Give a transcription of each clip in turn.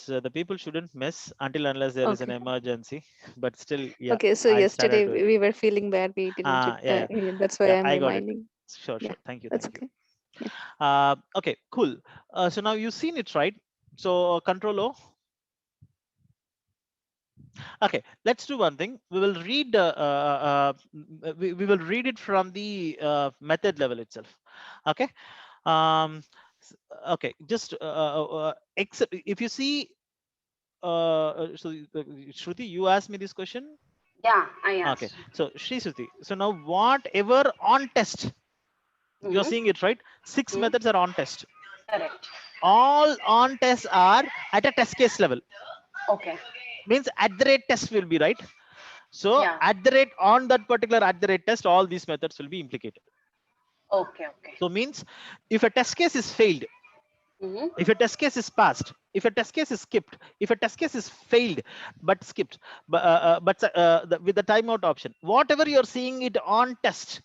the people shouldn't miss until unless there is an Okay. emergency. But still, yeah, Okay. So I yesterday started doing. we were feeling bad. We didn't. Yeah, That's why yeah, I'm I got it. reminding. Sure, Yeah, sure. Thank you, that's thank you. okay. Yeah. Okay, cool. So now you've seen it, right? So Control O. Okay, let's do one thing. We will read. We will read it from the method level itself. Okay. Um, okay. Just except if you see. Shruti, you asked me this question. Yeah, I Okay. asked. So Shri Shruti. So now whatever on test, you're Mm-hmm. seeing it, right? Six Mm-hmm. methods are on test. Correct. All on tests are at a test case level. Okay. Means at the rate test will be right. So Yeah. at the rate on that particular at the rate test, all these methods will be implicated. Okay. Okay. So means if a test case is failed, Mm-hmm. if a test case is passed, if a test case is skipped, if a test case is failed but skipped, with the timeout option, whatever you're seeing it on test,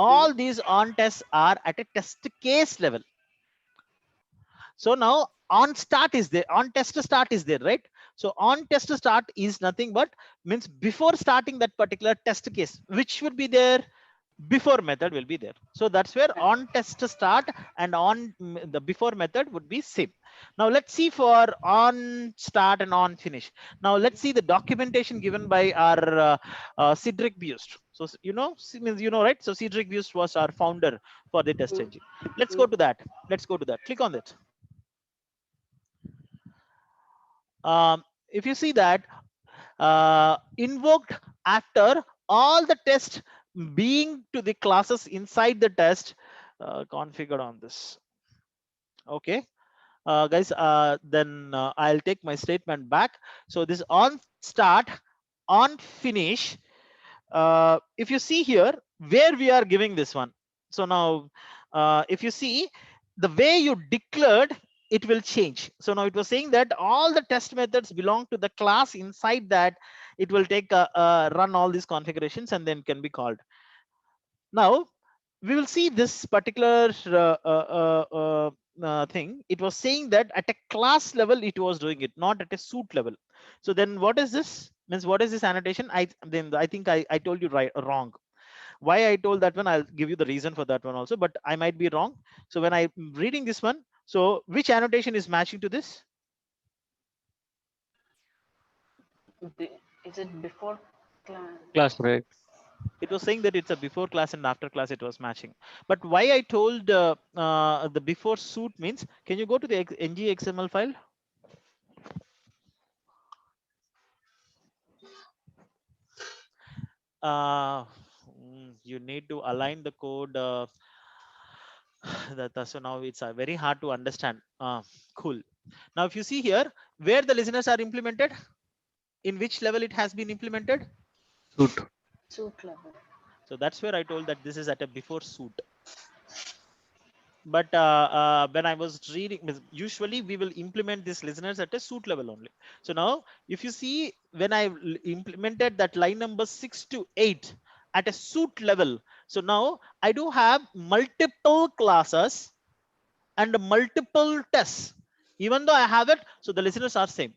Mm-hmm. all these on tests are at a test case level. So now on start is there, on test start is there, right? So on test start is nothing but means before starting that particular test case, which would be there, before method will be there. So that's where on test start and on the before method would be same. Now let's see for on start and on finish. Now let's see the documentation given by our Cedric Bust. So means right. So Cedric Bust was our founder for the test engine. Let's go Mm-hmm. to that. Let's go to that. Click on that. If you see that invoked after all the test being to the classes inside the test configured on this. Okay, guys, then I'll take my statement back. So this on start, on finish. If you see here where we are giving this one. So now if you see the way you declared, it will change. So now it was saying that all the test methods belong to the class inside that. It will take run all these configurations and then can be called. Now we will see this particular thing. It was saying that at a class level it was doing it, not at a suit level. So then what is this? Means what is this annotation? I think I told you right or wrong. Why I told that one, I'll give you the reason for that one also, but I might be wrong. So when I'm reading this one, so which annotation is matching to this? Is it before class? Class, right? It was saying that it's a before class and after class it was matching. But why I told the before suit means, can you go to the ng xml file? You need to align the code. So now it's very hard to understand. Cool. Now if you see here where the listeners are implemented, in which level it has been implemented. Suit. Suit level. So that's where I told that this is at a before suit. But when I was reading, usually we will implement these listeners at a suit level only. So now if you see when I implemented that line number 6 to 8 at a suit level, so now I do have multiple classes and multiple tests, even though I have it. So the listeners are same.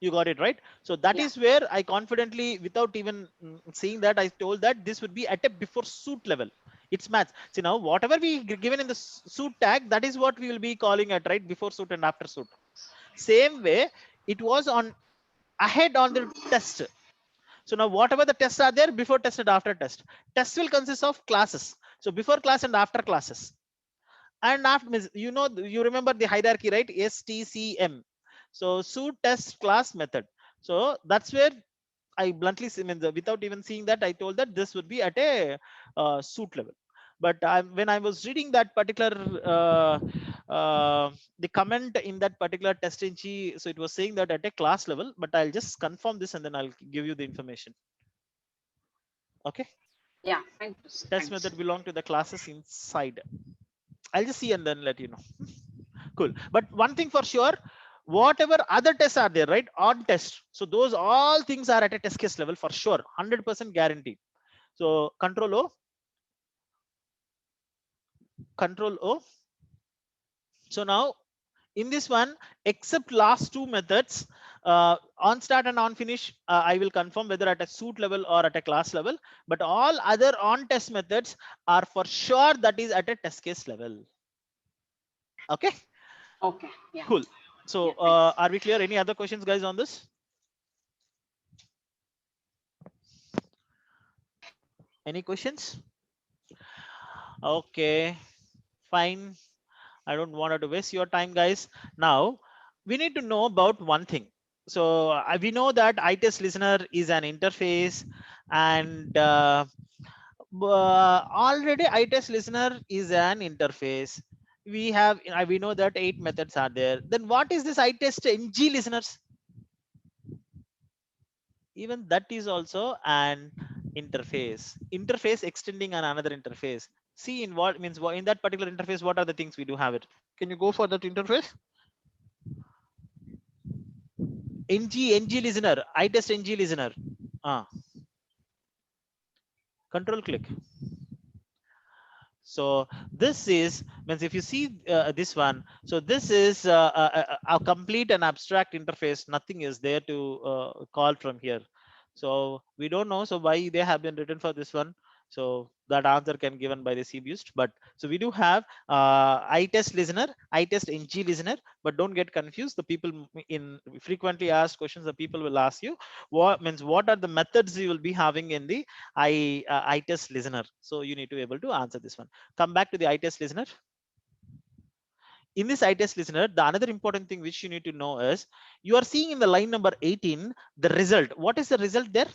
You got it right. So that Yeah. is where I confidently, without even seeing that, I told that this would be at a before suit level. It's maths. See now whatever we given in the suit tag, that is what we will be calling it, right? Before suit and after suit. Same way it was on ahead on the test. So now whatever the tests are there, before test and after test, test will consist of classes. So before class and after classes. And after means, you remember the hierarchy, right? STCM. So suit test class method. So that's where I bluntly without even seeing that, I told that this would be at a suit level. But when I was reading that particular the comment in that particular test ng, so it was saying that at a class level. But I'll just confirm this and then I'll give you the information. Okay. Yeah. Thanks. Test Thanks. method belong to the classes inside. I'll just see and then let you know. Cool. But one thing for sure, whatever other tests are there, right? On test. So those all things are at a test case level for sure. 100% guaranteed. So control O. Control O. So now In this one, except last two methods, on start and on finish, I will confirm whether at a suit level or at a class level, but all other on test methods are for sure that is at a test case level. Okay, Okay. Yeah. cool. So Yeah. Thanks. are we clear? Any other questions, guys, on this? Any questions? Okay, fine. I don't want to waste your time, guys. Now we need to know about one thing. So we know that iTest listener is an interface, and already iTest listener is an interface. We know that 8 methods are there. Then what is this iTest ng listeners? Even that is also an interface extending on another interface. See in what means in that particular interface, what are the things we do have it? Can you go for that interface? ng listener, iTest ng listener. Control click. So this is means if you see this one, so this is a complete and abstract interface. Nothing is there to call from here. So we don't know so why they have been written for this one. So that answer can given by the CBoost. But so we do have iTest listener, iTest ng listener, but don't get confused. The people in frequently asked questions, the people will ask you what are the methods you will be having in the iTest listener. So you need to be able to answer this one. Come back to the iTest listener. In this iTest listener, the another important thing which you need to know is you are seeing in the line number 18 the result. What is the result there?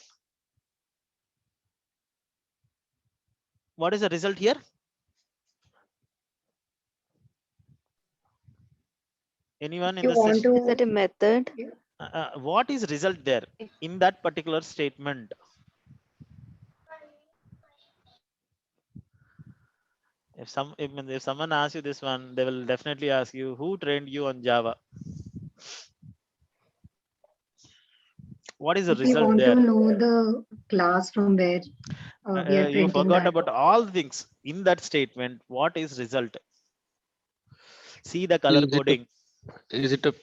What is the result here? Anyone in You the want session? to Is that a method? What is result there in that particular statement? If someone asks you this one, they will definitely ask you who trained you on Java. What is the we result want there? to know the class from where we are You printing forgot that. about all things in that statement. What is result? See the color Is it coding. is it a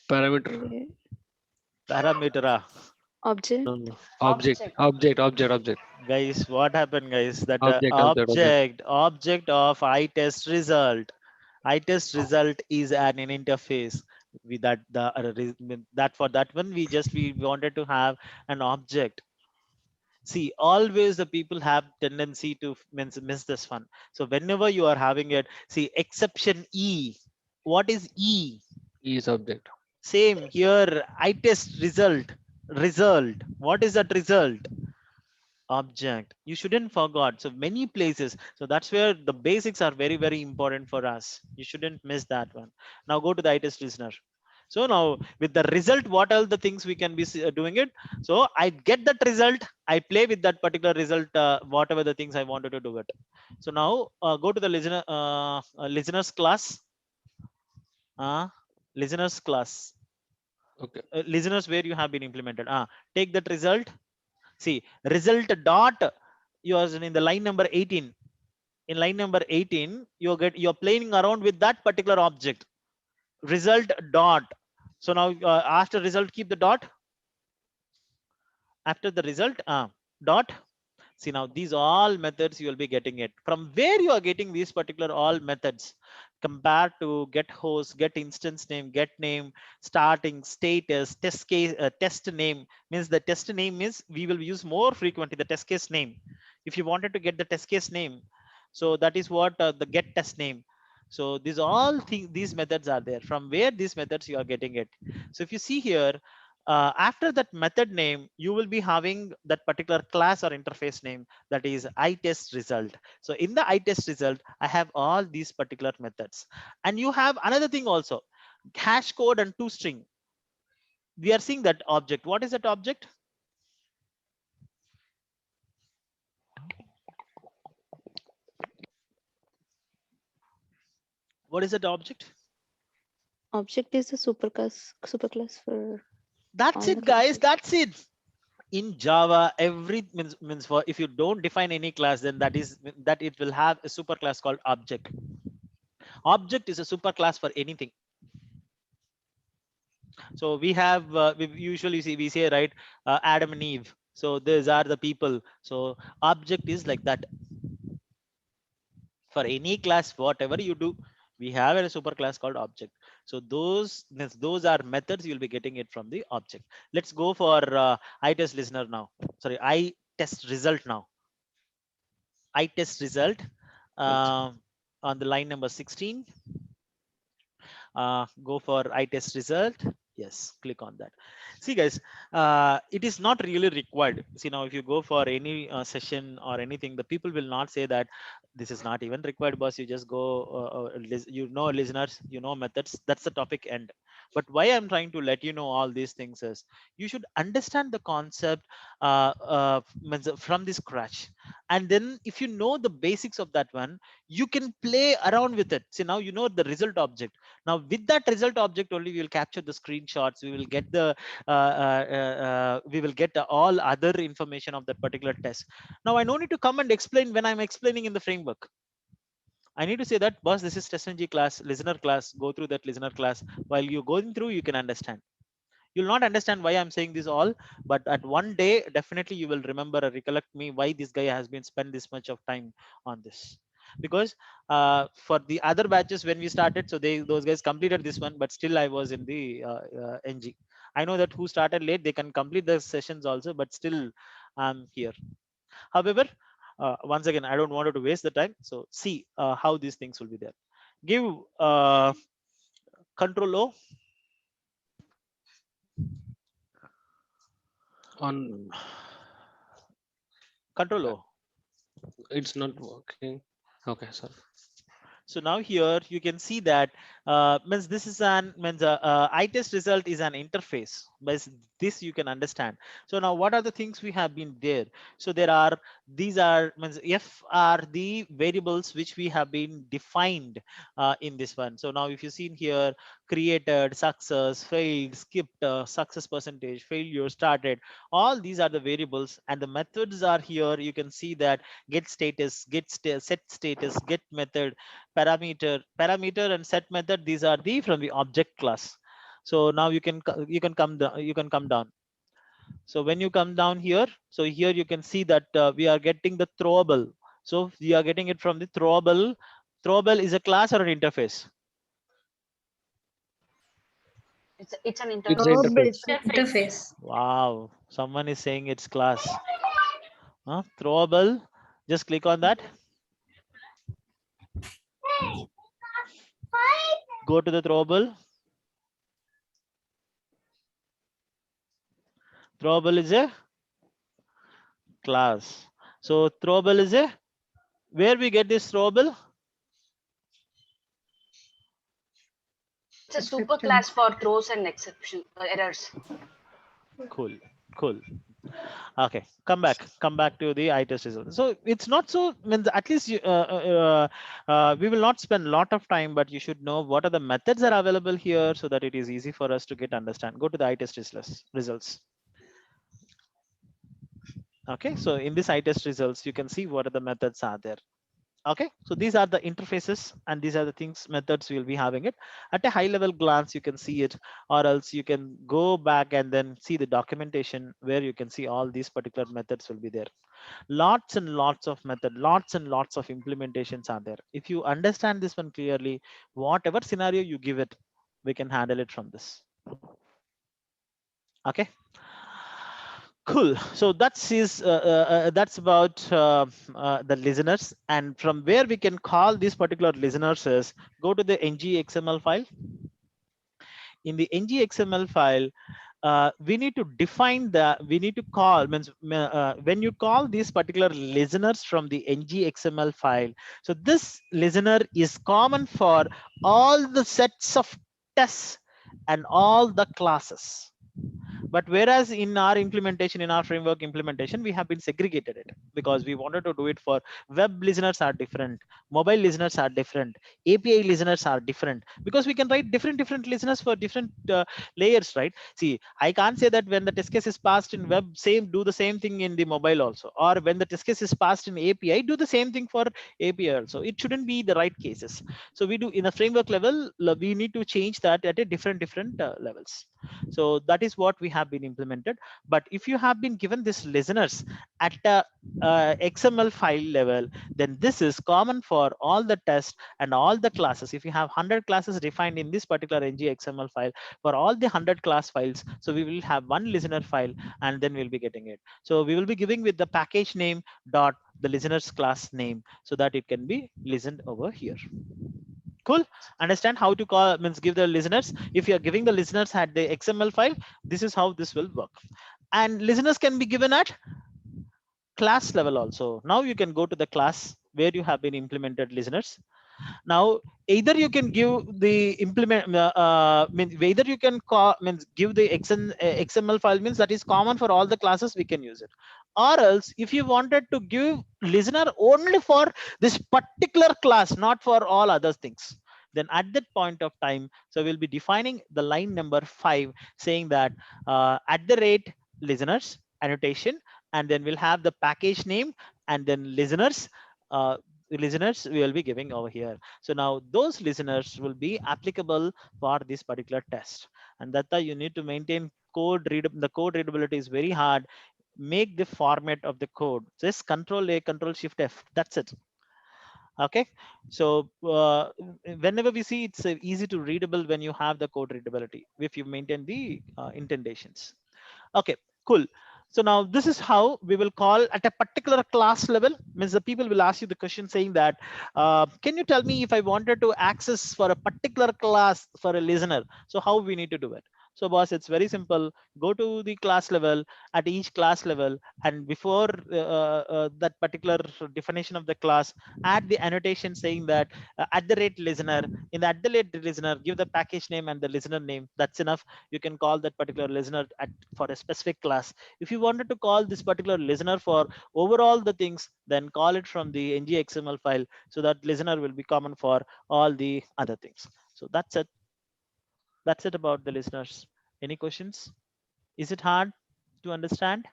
parameter? Okay. Parameter. Object? No, no. Object. Guys, what happened, guys? That Object. object of iTest result. iTest result is an interface. With that that for that one we wanted to have an object. See, always the people have tendency to miss this one. So whenever you are having it, see exception E. What is E? Is object. Same here. iTest result. What is that result? Object. You shouldn't forget. So many places. So that's where the basics are very important for us. You shouldn't miss that one. Now go to the iTest listener. So now with the result, what are the things we can be doing it? So I get that result. I play with that particular result, whatever the things I wanted to do it. So now go to the listeners class. Listeners class. Okay. Listeners where you have been implemented. Take that result. See result dot. You are in the line number 18. In line number 18, you're playing around with that particular object. Result dot. So now after result, keep the dot. After the result, dot. See now these all methods you will be getting it. From where you are getting these particular all methods compared to get host, get instance name, get name, starting status, test case, test name means the test name is we will use more frequently the test case name. If you wanted to get the test case name, so that is what the get test name. So these all things, these methods are there. From where these methods you are getting it. So if you see here, after that method name, you will be having that particular class or interface name that is iTest result. So in the iTest result, I have all these particular methods. And you have another thing also, hash code and toString. We are seeing that object. What is that object? What is that object? Object is a superclass for That's all the it, guys. classes. That's it. In Java, every means for if you don't define any class, then that it will have a super class called object. Object is a superclass for anything. So we have, we usually see, we say, right, Adam and Eve. So these are the people. So object is like that. For any class, whatever you do, we have a superclass called object. So those are methods. You'll be getting it from the object. Let's go for iTest listener now. Sorry, iTest result now. iTest result on the line number 16. Go for iTest result. Yes, click on that. See guys, it is not really required. See now, if you go for any session or anything, the people will not say that this is not even required, boss. You just go, you know, listeners, you know, methods. That's the topic end. But why I'm trying to let you know all these things is you should understand the concept from the scratch. And then if you know the basics of that one, you can play around with it. See now, you know the result object. Now with that result object only, we will capture the screenshots. We will get the all other information of that particular test. Now I don't need to come and explain when I'm explaining in the framework. I need to say that, boss, this is TestNG class, listener class. Go through that listener class. While you're going through, you can understand. You'll not understand why I'm saying this all, but at one day, definitely you will remember or recollect me why this guy has been spent this much of time on this. Because for the other batches when we started, so those guys completed this one, but still I was in the NG. I know that who started late, they can complete the sessions also, but still I'm here. However, once again, I don't want to waste the time. So see how these things will be there. Give Control O. On Control O. it's not working. Okay, sir. So now here you can see that means this is an iTest result is an interface. But this you can understand. So now what are the things we have been there? So there are, these are means F are the variables which we have been defined in this one. So now if you see in here, created, success, failed, skipped, success percentage, failure, started, all these are the variables, and the methods are here. You can see that get status, set status, get method, parameter and set method. These are the from the object class. So now you can come down. So when you come down here, so here you can see that we are getting the throwable. So we are getting it from the throwable. Throwable is a class or an interface? It's an It's interface. an interface. Interface. Wow, someone is saying it's class. Throwable, just click on that. Go to the throwable. Throwable is a class. So throwable is a, where we get this throwable? It's a super class for throws and exception errors. Cool. Okay, come back to the iTest result. So it's not so, means at least you, we will not spend a lot of time, but you should know what are the methods that are available here so that it is easy for us to understand. Go to the iTest results. Okay, so in this iTest results, you can see what are the methods are there. Okay, so these are the interfaces and these are the things, methods we will be having it. At a high level glance, you can see it, or else you can go back and then see the documentation where you can see all these particular methods will be there. Lots and lots of method, lots and lots of implementations are there. If you understand this one clearly, whatever scenario you give it, we can handle it from this. Okay. Cool. So that's about the listeners, and from where we can call these particular listeners is, go to the ng XML file. In the ng XML file, we need to define we need to call, means when you call these particular listeners from the ng XML file. So this listener is common for all the sets of tests and all the classes. But whereas in our implementation, in our framework implementation, we have been segregated it because we wanted to do it for web listeners are different, mobile listeners are different, API listeners are different, because we can write different listeners for different layers, right? See, I can't say that when the test case is passed in web, do the same thing in the mobile also, or when the test case is passed in API, do the same thing for API also. It shouldn't be the right cases. So we do in a framework level, we need to change that at a different levels. So that is what we have been implemented. But if you have been given this listeners at a XML file level, then this is common for all the tests and all the classes. If you have 100 classes defined in this particular ng XML file, for all the 100 class files, so we will have one listener file, and then we'll be getting it. So we will be giving with the package name dot the listeners class name, so that it can be listened over here. Cool. Understand how to call, means give the listeners. If you are giving the listeners at the XML file, this is how this will work. And listeners can be given at class level also. Now you can go to the class where you have been implemented listeners. Now either you can give the either you can call, means give the XML file, means that is common for all the classes, we can use it. Or else if you wanted to give listener only for this particular class, not for all other things, then at that point of time, so we'll be defining the line number 5, saying that at the rate listeners annotation, and then we'll have the package name, and then listeners listeners we will be giving over here. So now those listeners will be applicable for this particular test, and that you need to maintain code read. The code readability is very hard. Make the format of the code just Control A, Control Shift F, that's it. Okay, so whenever we see, it's easy to readable when you have the code readability, if you maintain the indentations. Okay, cool. So now this is how we will call at a particular class level. Means the people will ask you the question saying that, can you tell me if I wanted to access for a particular class for a listener? So how we need to do it? So boss, it's very simple. Go to the class level, at each class level, and before that particular definition of the class, add the annotation saying that at the rate listener. In the at the rate listener, give the package name and the listener name. That's enough. You can call that particular listener for a specific class. If you wanted to call this particular listener for overall the things, then call it from the ng XML file, so that listener will be common for all the other things. So that's it. That's it about the listeners. Any questions? Is it hard to understand?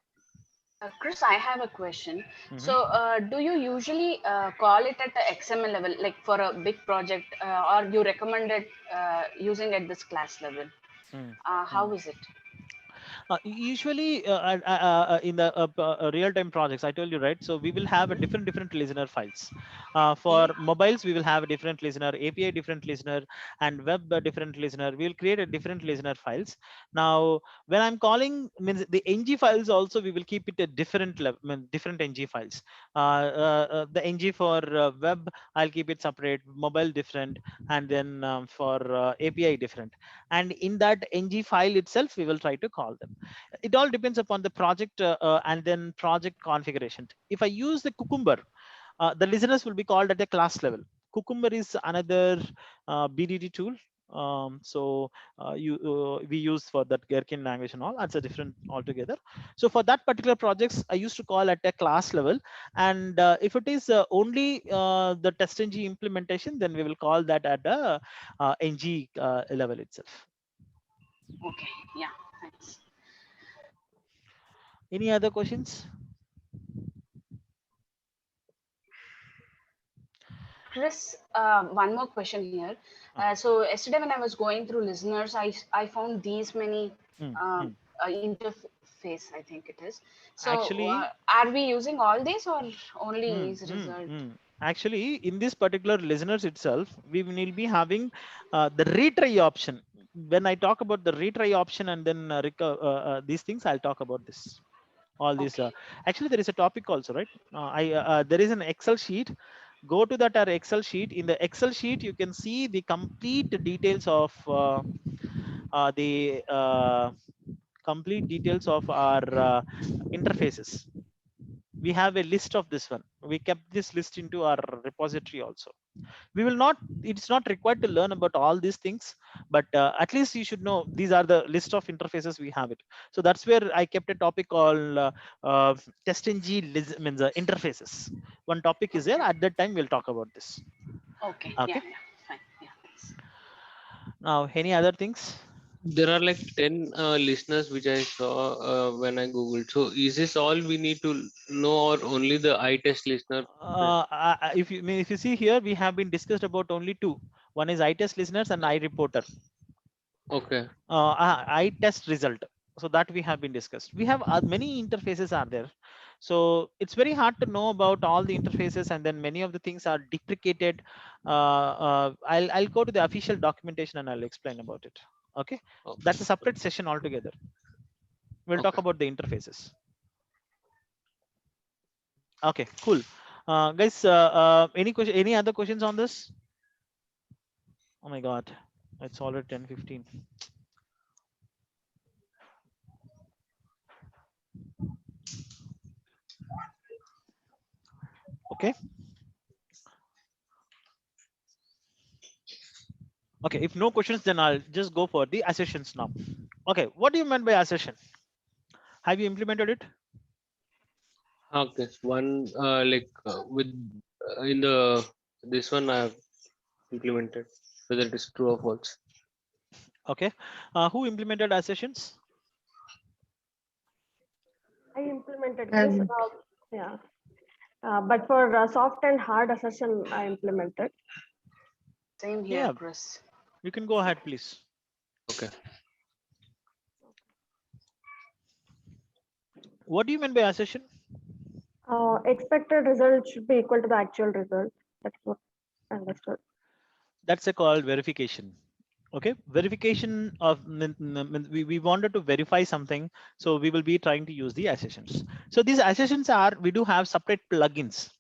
Chris, I have a question. Mhm. So, do you usually call it at the XML level, like for a big project, or you recommend it using at this class level? Mm. How is it? Usually in the real-time projects, I told you, right? So we will have a different listener files. For mobiles, we will have a different listener, API different listener, and web different listener. We will create a different listener files. Now, when I'm calling, means the ng files also, we will keep it a different level, different ng files. The ng for web, I'll keep it separate, mobile different, and then for API different. And in that ng file itself, we will try to call them. It all depends upon the project and then project configuration. If I use the Cucumber, the listeners will be called at the class level. Cucumber is another BDD tool. We use for that Gherkin language and all. That's a different altogether. So for that particular projects, I used to call at a class level. And if it is only the test-ng implementation, then we will call that at the ng level itself. Okay, yeah, thanks. Any other questions? Chris, one more question here. So yesterday when I was going through listeners, I found these many interface, I think it is. So Actually, are we using all these or only is result? Actually, in this particular listeners itself, we will be having the retry option. When I talk about the retry option and then these things, I'll talk about this. All these. Okay. Actually, there is a topic also, right? There is an Excel sheet. Go to that Excel sheet. In the Excel sheet, you can see the complete details of complete details of our interfaces. We have a list of this one. We kept this list into our repository also. We will not, it's not required to learn about all these things, but at least you should know these are the list of interfaces we have it. So that's where I kept a topic called TestNG means interfaces. One topic is there, Okay. at that time we'll talk about this. Okay. Okay, Yeah. Fine. Yeah. Thanks. now any other things? There are like 10 listeners which I saw when I googled. So is this all we need to know, or only the eye test listener? If you if you see here, we have been discussed about only two. One is iTest listeners and iReporter. Okay. iTest result. So that we have been discussed. We have many interfaces are there. So it's very hard to know about all the interfaces, and then many of the things are deprecated. I'll go to the official documentation and I'll explain about it. Okay, that's a separate session altogether. We'll talk Okay. about the interfaces. Okay, cool. Guys, any question, any other questions on this? Oh my God, it's already 10:15. Okay. Okay, if no questions, then I'll just go for the assertions now. Okay, what do you mean by assertion? Have you implemented it? Okay. One like with in the this one I have implemented whether it is true or false. Okay, who implemented assertions? I implemented this. Um, Yeah. But for soft and hard assertion, I implemented. Same here, Yeah, Chris. you can go ahead, please. Okay. What do you mean by assertion? Expected result should be equal to the actual result. That's what I understood. That's a called verification. Okay, verification of we wanted to verify something, so we will be trying to use the assertions. So these assertions are, we do have separate plugins.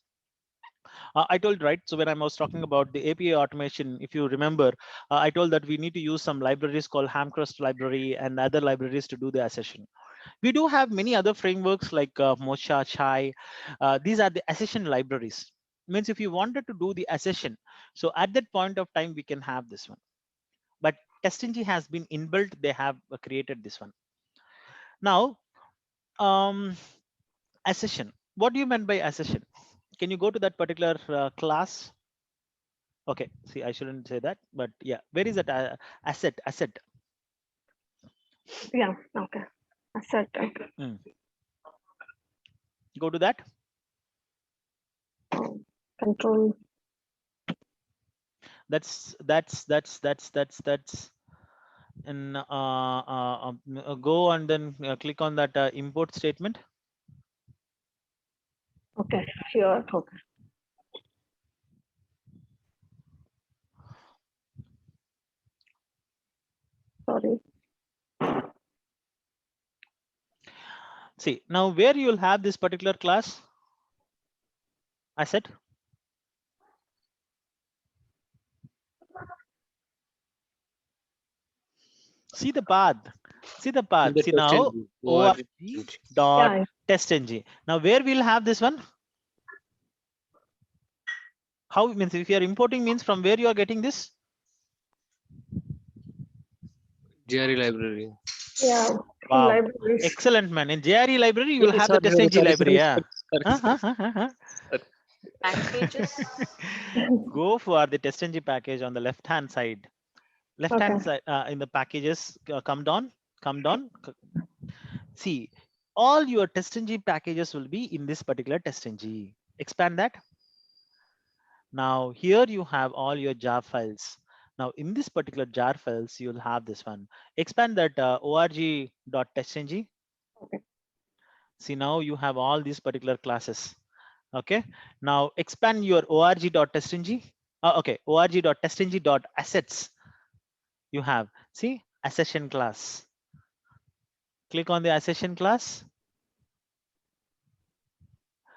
I told, right, so when I was talking about the API automation, if you remember, I told that we need to use some libraries called Hamcrest library and other libraries to do the assertion. We do have many other frameworks like Mocha, Chai. These are the assertion libraries. Means if you wanted to do the assertion, so at that point of time, we can have this one. But TestNG has been inbuilt, they have created this one. Now, assertion. What do you mean by assertion? Can you go to that particular class? Okay, see, I shouldn't say that, but yeah, where is that asset? Yeah. Okay. Assert. Okay. Go to that. Control. That's and go and then click on that import statement. Okay. Sure. Okay. Sorry. See, now where you'll have this particular class asset. See the path. See the path. The See test now engine, org engine. dot Yeah. TestNG. Now where we'll have this one? How means if you are importing means from where you are getting this? JRE library. Yeah. Wow, Libraries. excellent, man. In JRE library, you will have the Sorry, TestNG library. Yeah. sorry. Packages. Go for the TestNG package on the left hand side. Left hand side in the packages, come down. See, all your TestNG packages will be in this particular TestNG. Expand that. Now here you have all your jar files. Now in this particular jar files, you'll have this one. Expand that org.testng. Okay. See, now you have all these particular classes. Okay. Now expand your org.testng. Okay, org.testng.assets. You have, see, assertion class. Click on the assertion class.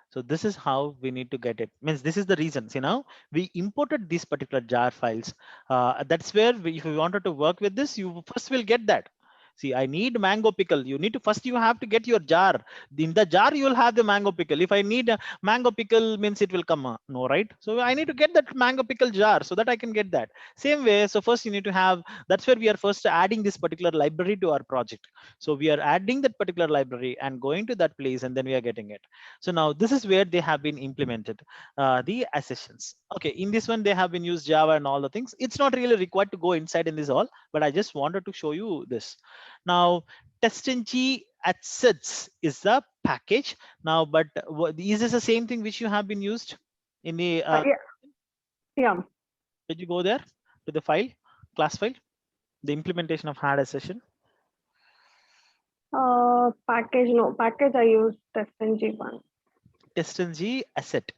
So this is how we need to get it. Means this is the reason. See, now we imported these particular jar files. That's where if we wanted to work with this, you first will get that. See, I need mango pickle. You need to first, you have to get your jar. In the jar, you will have the mango pickle. If I need a mango pickle, means it will come. No, right? So I need to get that mango pickle jar so that I can get that. Same way. So first you need to have, that's where we are first adding this particular library to our project. So we are adding that particular library and going to that place, and then we are getting it. So now this is where they have been implemented, the accessions. Okay, in this one, they have been used Java and all the things. It's not really required to go inside in this all, but I just wanted to show you this. Now, TestNG assets is the package. Now, but is this the same thing which you have been used in the, Yeah. did you go there to the file, class file, the implementation of hard accession? Package, no, package I use TestNG one. TestNG asset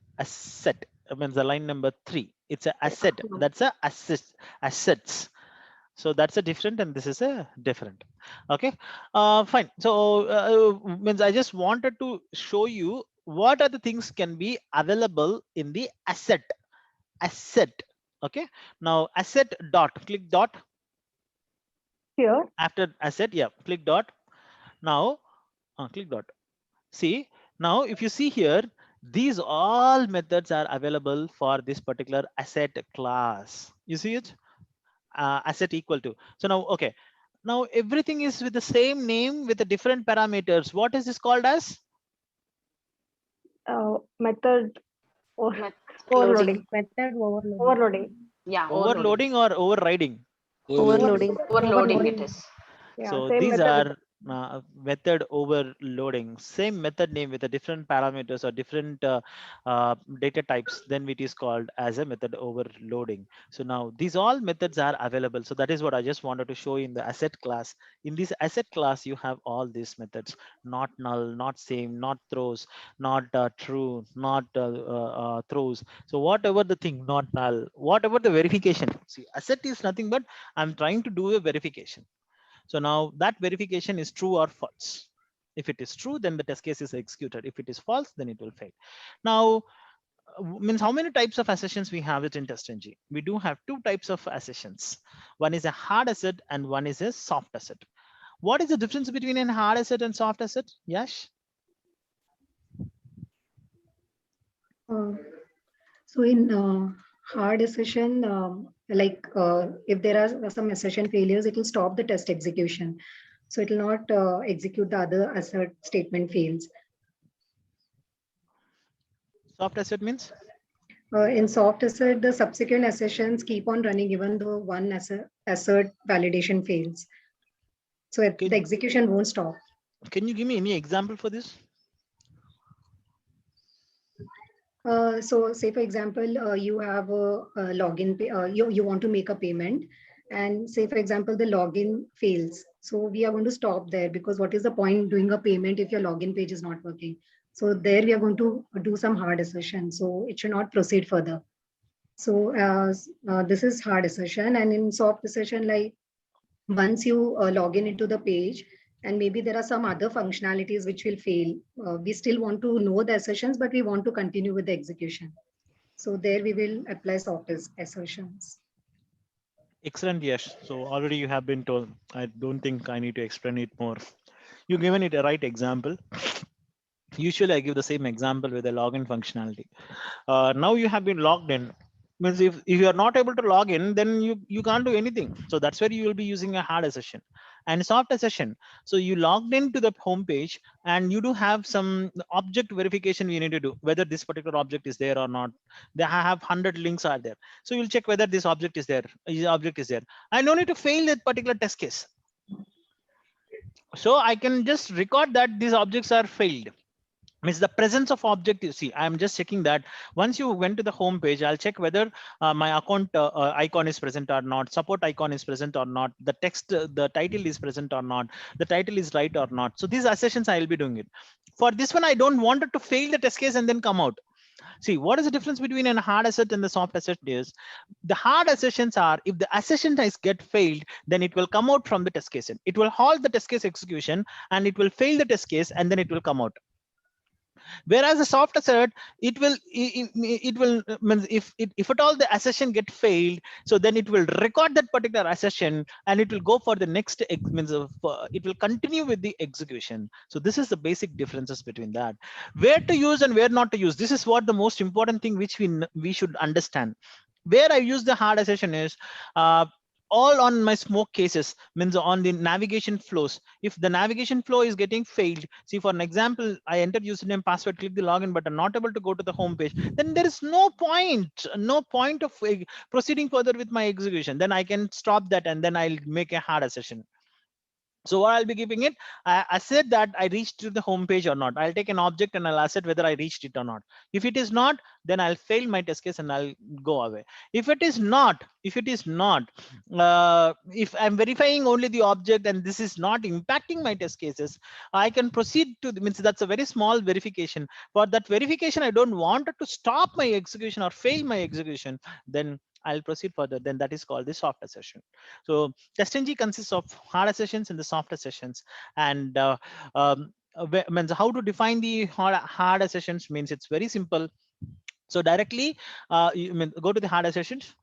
means the line number 3. It's an asset. That's a assets. So that's a different, and this is a different. Okay, fine. So means I just wanted to show you what are the things can be available in the asset. Okay, now asset dot, click dot. Here. After asset, yeah, click dot. Now click dot. See, now if you see here, these all methods are available for this particular asset class. You see it? Asset equal to. So now, okay, now everything is with the same name with the different parameters. What is this called as? Method or Method overloading. Method overloading. Overloading. Yeah. Overloading or overriding? Overloading. Overloading it is. Yeah, So same these method. are method overloading, same method name with a different parameters or different data types, then it is called as a method overloading. So now these all methods are available. So that is what I just wanted to show in the asset class. In this asset class, you have all these methods: not null, not same, not throws, not true, not throws. So whatever the thing, not null, whatever the verification. See, asset is nothing but I'm trying to do a verification. So now that verification is true or false. If it is true, then the test case is executed. If it is false, then it will fail. Now, means how many types of accessions we have it in TestNG? We do have 2 types of accessions. One is a hard asset and one is a soft asset. What is the difference between a hard asset and soft asset? Yash? So in hard accession, if there are some accession failures, it will stop the test execution. So it will not execute the other assert statement fails. Soft asset means? In soft assert, the subsequent accessions keep on running even though one assert validation fails. So the execution won't stop. Can you give me any example for this? So say for example, you have a login, you want to make a payment, and say for example, the login fails. So we are going to stop there, because what is the point doing a payment if your login page is not working? So there we are going to do some hard assertion. So it should not proceed further. So this is hard assertion. And in soft assertion, like once you log in into the page, and maybe there are some other functionalities which will fail, we still want to know the assertions, but we want to continue with the execution. So there we will apply soft assertions. Excellent, yes. So already you have been told. I don't think I need to explain it more. You've given it a right example. Usually I give the same example with a login functionality. Now you have been logged in. Means if you are not able to log in, then you can't do anything. So that's where you will be using a hard assertion and soft assertion. So you logged into the home page and you do have some object verification we need to do, whether this particular object is there or not. They have 100 links are there. So you'll check whether this object is there. This object is there. I don't need to fail that particular test case. So I can just record that these objects are failed. Means the presence of object. You see, I'm just checking that once you went to the home page, I'll check whether my account icon is present or not, support icon is present or not, the text, the title is present or not, the title is right or not. So these assertions I will be doing it. For this one, I don't want it to fail the test case and then come out. See, what is the difference between a hard asset and the soft asset is the hard assertions are if the assertion is get failed, then it will come out from the test case. It will halt the test case execution and it will fail the test case and then it will come out. Whereas a soft asset, it will means if at all the accession get failed, so then it will record that particular accession and it will go for the next means of it will continue with the execution. So this is the basic differences between that. Where to use and where not to use, this is what the most important thing which we should understand. Where I use the hard accession is all on my smoke cases, means on the navigation flows. If the navigation flow is getting failed, see for an example, I enter username password, click the login button, not able to go to the home page, then there is no point of proceeding further with my execution. Then I can stop that and then I'll make a hard accession. So what I'll be giving it, I said that I reached to the home page or not. I'll take an object and I'll asset whether I reached it or not. If it is not, then I'll fail my test case and I'll go away. If it is not, if I'm verifying only the object and this is not impacting my test cases, I can proceed to the, means that's a very small verification. For that verification, I don't want it to stop my execution or fail my execution, then I'll proceed further. Then that is called the soft accession. So TestNG consists of hard accessions and the soft accessions. And means how to define the hard accessions means it's very simple. So directly, go to the hard accessions.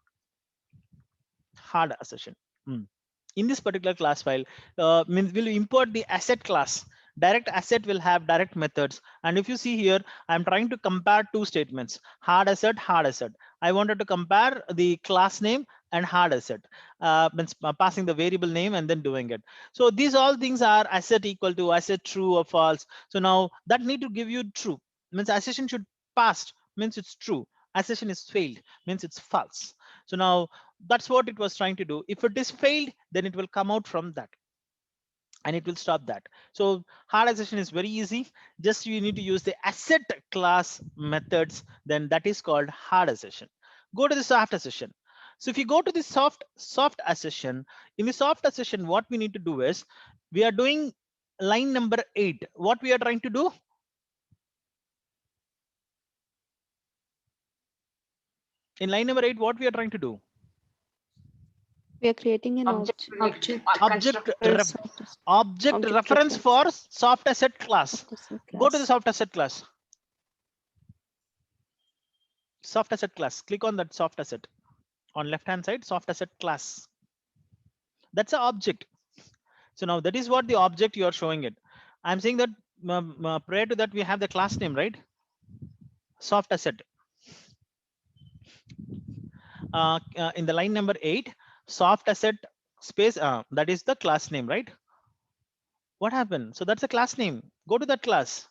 Hard accession. In this particular class file, means we'll import the asset class. Direct asset will have direct methods. And if you see here, I'm trying to compare two statements, hard asset, hard asset. I wanted to compare the class name and hard asset, means passing the variable name and then doing it. So these all things are asset equal to asset true or false. So now that need to give you true, means accession should passed, means it's true. Accession is failed, means it's false. So now that's what it was trying to do. If it is failed, then it will come out from that and it will stop that. So hard accession is very easy. Just you need to use the asset class methods, then that is called hard accession. Go to the soft accession. So if you go to the soft accession, in the soft accession, what we need to do is we are doing line number 8. What we are trying to do? In line number 8, what we are trying to do? We are creating an Object reference for soft asset class. Go to the soft asset class. Soft asset class. Click on that soft asset. On left hand side, soft asset class. That's an object. So now that is what the object you are showing it. I'm saying that prior to that we have the class name, right? Soft asset. In the line number 8, soft asset space, that is the class name, right? What happened? So that's a class name. Go to that class.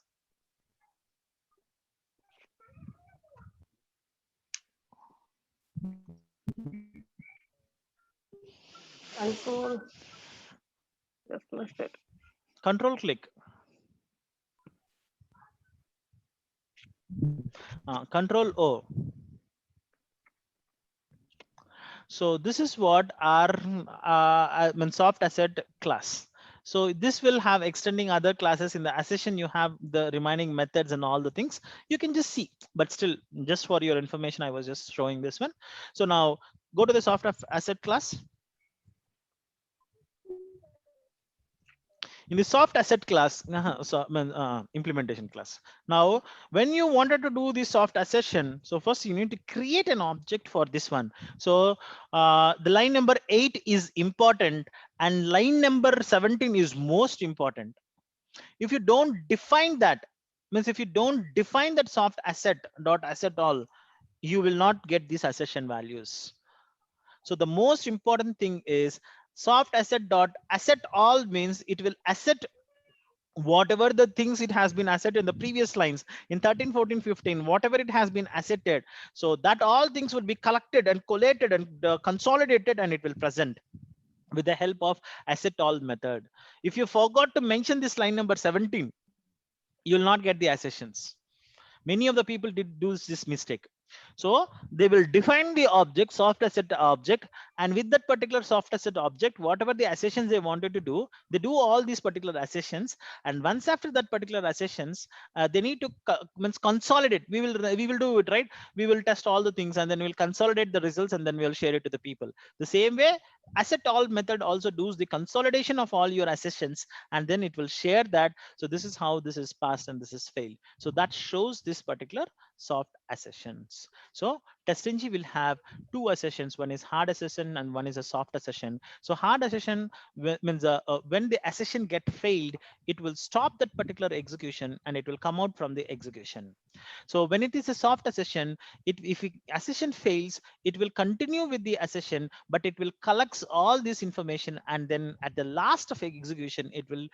Control. Just missed it. Control click. Control O. So this is what our soft asset class. So this will have extending other classes. In the accession, you have the remaining methods and all the things you can just see, but still just for your information, I was just showing this one. So now go to the soft asset class. In the soft asset class, implementation class. Now, when you wanted to do the soft accession, so first you need to create an object for this one. So the line number 8 is important and line number 17 is most important. If you don't define that, means if you don't define that soft asset dot asset all, you will not get these accession values. So the most important thing is soft asset dot asset all means it will asset whatever the things it has been asset in the previous lines in 13, 14, 15, whatever it has been assetted. So that all things will be collected and collated and consolidated and it will present with the help of asset all method. If you forgot to mention this line number 17, you will not get the accessions. Many of the people did do this mistake. So they will define the object, soft asset object, and with that particular soft asset object, whatever the accessions they wanted to do, they do all these particular accessions. And once after that particular accessions, they need to means consolidate. We will do it, right? We will test all the things and then we'll consolidate the results and then we'll share it to the people. The same way, asset all method also does the consolidation of all your accessions and then it will share that. So this is how this is passed and this is failed. So that shows this particular soft accessions. So TestNG will have two accessions. One is hard accession and one is a soft accession. So hard accession means when the accession get failed, it will stop that particular execution and it will come out from the execution. So when it is a soft accession, if accession fails, it will continue with the accession, but it will collect all this information and then at the last of execution, it will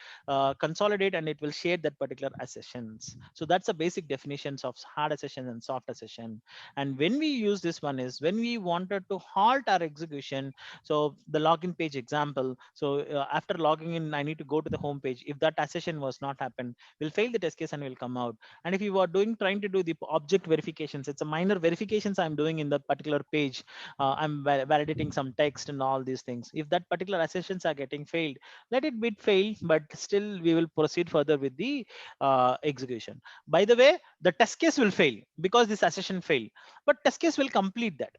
consolidate and it will share that particular accessions. So that's the basic definitions of hard accession and soft accession. And when we use this one is when we wanted to halt our execution. So the login page example. So after logging in, I need to go to the home page. If that accession was not happened, we'll fail the test case and will come out. And if you are trying to do the object verifications, it's a minor verifications I'm doing in the particular page. I'm validating some text and all these things. If that particular accessions are getting failed, let it be fail, but still we will proceed further with the execution. By the way, the test case will fail because this accession failed, but test case will complete that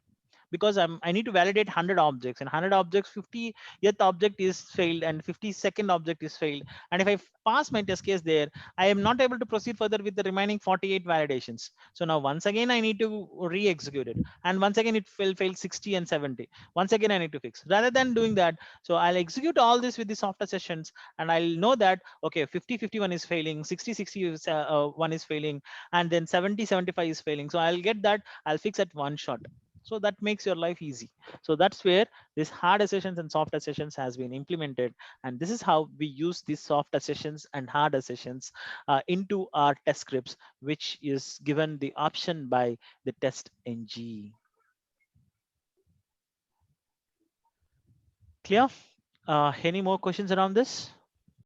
because I need to validate 100 objects and 100 objects, 50th object is failed and 52nd object is failed. And if I pass my test case there, I am not able to proceed further with the remaining 48 validations. So now once again, I need to re-execute it. And once again, it will fail 60 and 70. Once again, I need to fix rather than doing that. So I'll execute all this with the software sessions and I'll know that, okay, 50, 51 is failing, 60, 61 is failing, and then 70, 75 is failing. So I'll get that, I'll fix at one shot. So that makes your life easy. So that's where this hard accessions and soft accessions has been implemented. And this is how we use these soft accessions and hard accessions into our test scripts, which is given the option by the TestNG. Clear? Any more questions around this?